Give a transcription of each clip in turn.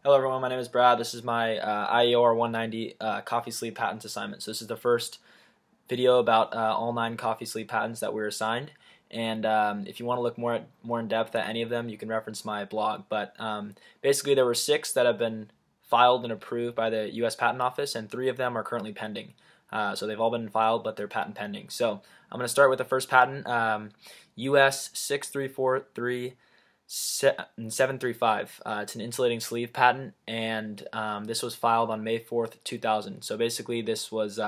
Hello everyone, my name is Brad. This is my IEOR 190 coffee sleeve patents assignment. So this is the first video about all 9 coffee sleeve patents that we were assigned. And if you want to look more in depth at any of them, you can reference my blog. But basically there were 6 that have been filed and approved by the U.S. Patent Office, and 3 of them are currently pending. So they've all been filed, but they're patent pending. So I'm going to start with the first patent, US 6343 735. It's an insulating sleeve patent, and this was filed on May 4th, 2000. So basically this was,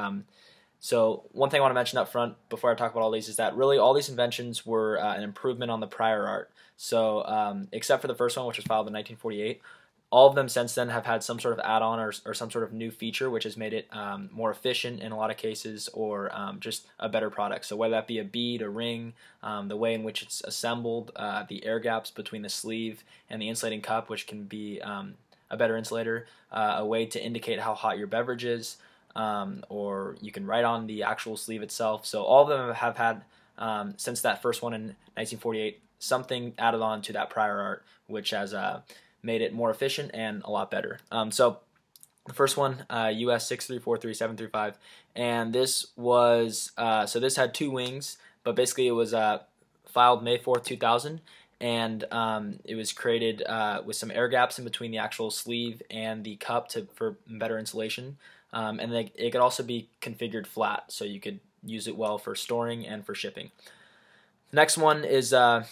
so one thing I want to mention up front before I talk about all these is that really all these inventions were an improvement on the prior art. So except for the first one, which was filed in 1948, all of them since then have had some sort of add-on or some sort of new feature which has made it more efficient in a lot of cases, or just a better product. So whether that be a bead, a ring, the way in which it's assembled, the air gaps between the sleeve and the insulating cup, which can be a better insulator, a way to indicate how hot your beverage is, or you can write on the actual sleeve itself. So all of them have had, since that first one in 1948, something added on to that prior art, which has made it more efficient and a lot better. So the first one, US 6343735, and this was, so this had 2 wings, but basically it was filed May 4th, 2000, and it was created with some air gaps in between the actual sleeve and the cup for better insulation, and it could also be configured flat, so you could use it well for storing and for shipping. Next one is a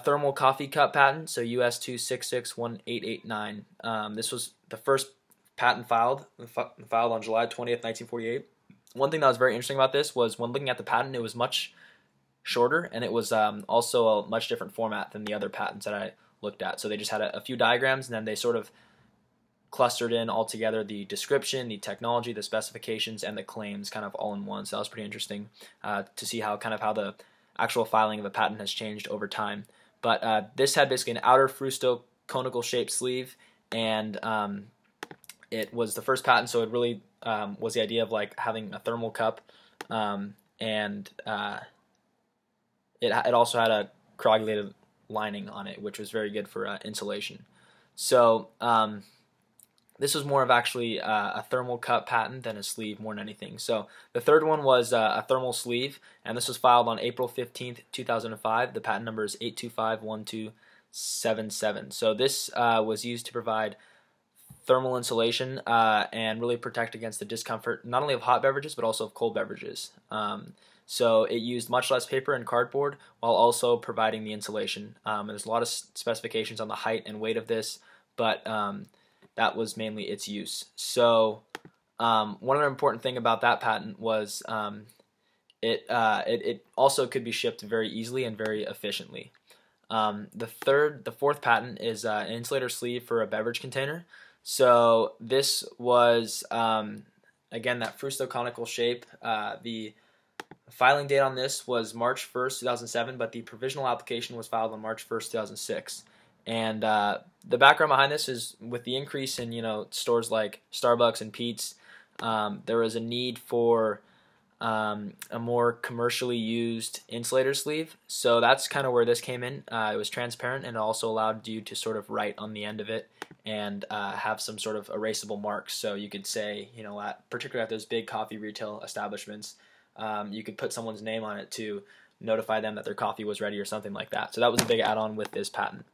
thermal coffee cup patent, so US 2661889. This was the first patent filed on July 20th, 1948. One thing that was very interesting about this was when looking at the patent, it was much shorter, and it was also a much different format than the other patents that I looked at. So they just had a few diagrams, and then they sort of clustered in all together the description, the technology, the specifications, and the claims kind of all in one. So that was pretty interesting to see how the actual filing of a patent has changed over time. But this had basically an outer frusto conical shaped sleeve, and it was the first patent, so it really was the idea of like having a thermal cup, and it also had a coagulated lining on it, which was very good for insulation. So this was more of actually a thermal cup patent than a sleeve more than anything. So the third one was a thermal sleeve, and this was filed on April 15th, 2005. The patent number is 8251277. So this was used to provide thermal insulation and really protect against the discomfort not only of hot beverages but also of cold beverages. So it used much less paper and cardboard while also providing the insulation. And there's a lot of specifications on the height and weight of this, but that was mainly its use. So one other important thing about that patent was it also could be shipped very easily and very efficiently. The fourth patent is an insulator sleeve for a beverage container. So this was again that frusto-conical shape. The filing date on this was March 1st, 2007, but the provisional application was filed on March 1st, 2006. And the background behind this is with the increase in stores like Starbucks and Pete's, there was a need for a more commercially used insulator sleeve. So that's kind of where this came in. It was transparent, and it also allowed you to sort of write on the end of it and have some sort of erasable marks. So you could say, particularly at those big coffee retail establishments, you could put someone's name on it to notify them that their coffee was ready or something like that. So that was a big add-on with this patent.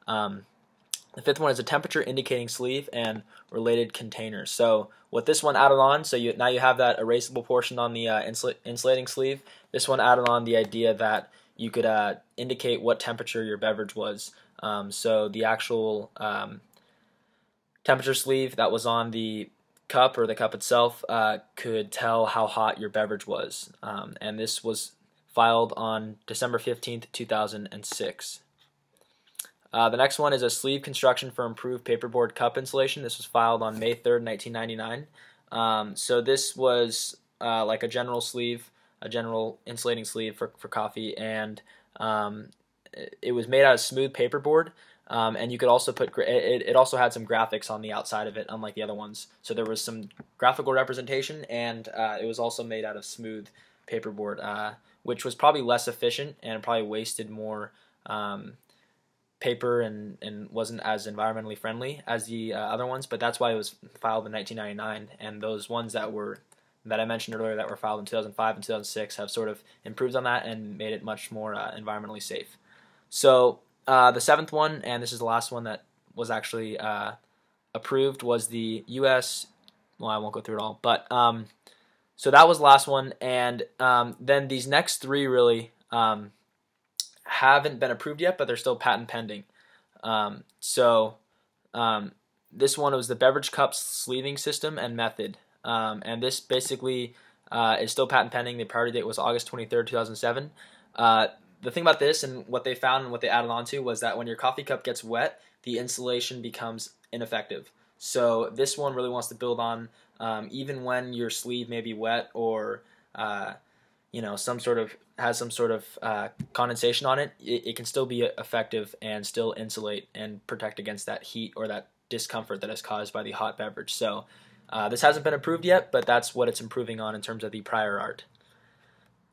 The fifth one is a temperature indicating sleeve and related containers. So what this one added on, so now you have that erasable portion on the insulating sleeve. This one added on the idea that you could indicate what temperature your beverage was. So the actual temperature sleeve that was on the cup or the cup itself could tell how hot your beverage was. And this was filed on December 15th, 2006. The next one is a sleeve construction for improved paperboard cup insulation. This was filed on May 3rd, 1999. So this was like a general sleeve, a general insulating sleeve for coffee, and it was made out of smooth paperboard. And you could also put it also had some graphics on the outside of it, unlike the other ones. So there was some graphical representation, and it was also made out of smooth paperboard, which was probably less efficient and probably wasted more paper and wasn't as environmentally friendly as the other ones, but that's why it was filed in 1999. And those ones that I mentioned earlier that were filed in 2005 and 2006 have sort of improved on that and made it much more environmentally safe. So the seventh one, and this is the last one that was actually approved, was the U.S. Well, I won't go through it all, but so that was the last one, and then these next three really haven't been approved yet, but they're still patent pending. This one was the beverage cup sleeving system and method, and this basically is still patent pending. The priority date was August 23rd, 2007. The thing about this and what they found and what they added on to was that when your coffee cup gets wet, the insulation becomes ineffective. So this one really wants to build on even when your sleeve may be wet or some sort of condensation on it, it can still be effective and still insulate and protect against that heat or that discomfort that is caused by the hot beverage. So this hasn't been approved yet, but that's what it's improving on in terms of the prior art.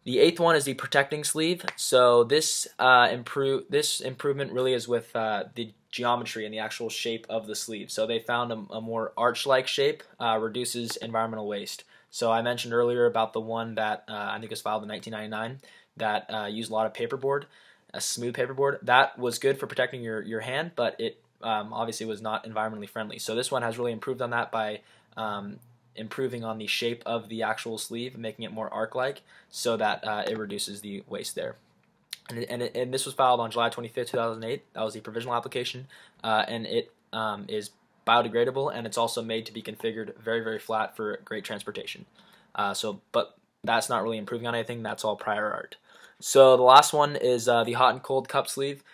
The eighth one is the protecting sleeve. So this improvement really is with the geometry and the actual shape of the sleeve. So they found a more arch-like shape reduces environmental waste. So I mentioned earlier about the one that I think was filed in 1999 that used a lot of paperboard, a smooth paperboard. That was good for protecting your hand, but it obviously was not environmentally friendly. So this one has really improved on that by improving on the shape of the actual sleeve, making it more arc-like so that it reduces the waste there. And this was filed on July 25th, 2008. That was the provisional application, and it is biodegradable, and it's also made to be configured very, very flat for great transportation. But that's not really improving on anything. That's all prior art. So the last one is the hot and cold cup sleeve.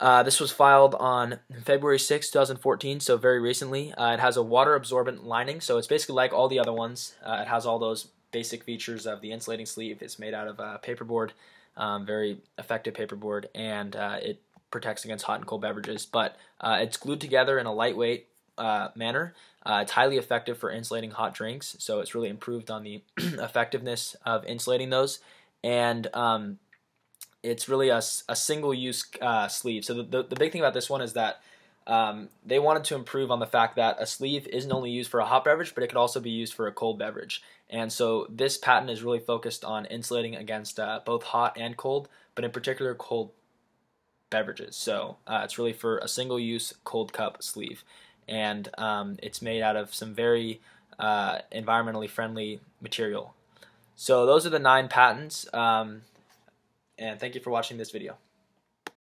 This was filed on February 6, 2014, so very recently. It has a water-absorbent lining, so it's basically like all the other ones. It has all those basic features of the insulating sleeve. It's made out of paperboard, very effective paperboard, and it protects against hot and cold beverages. But it's glued together in a lightweight manner. It's highly effective for insulating hot drinks, so it's really improved on the effectiveness of insulating those. And it's really a single-use sleeve. So the big thing about this one is that they wanted to improve on the fact that a sleeve isn't only used for a hot beverage, but it could also be used for a cold beverage. And so this patent is really focused on insulating against both hot and cold, but in particular cold beverages. So it's really for a single-use cold cup sleeve. And it's made out of some very environmentally friendly material. So those are the 9 patents. And thank you for watching this video.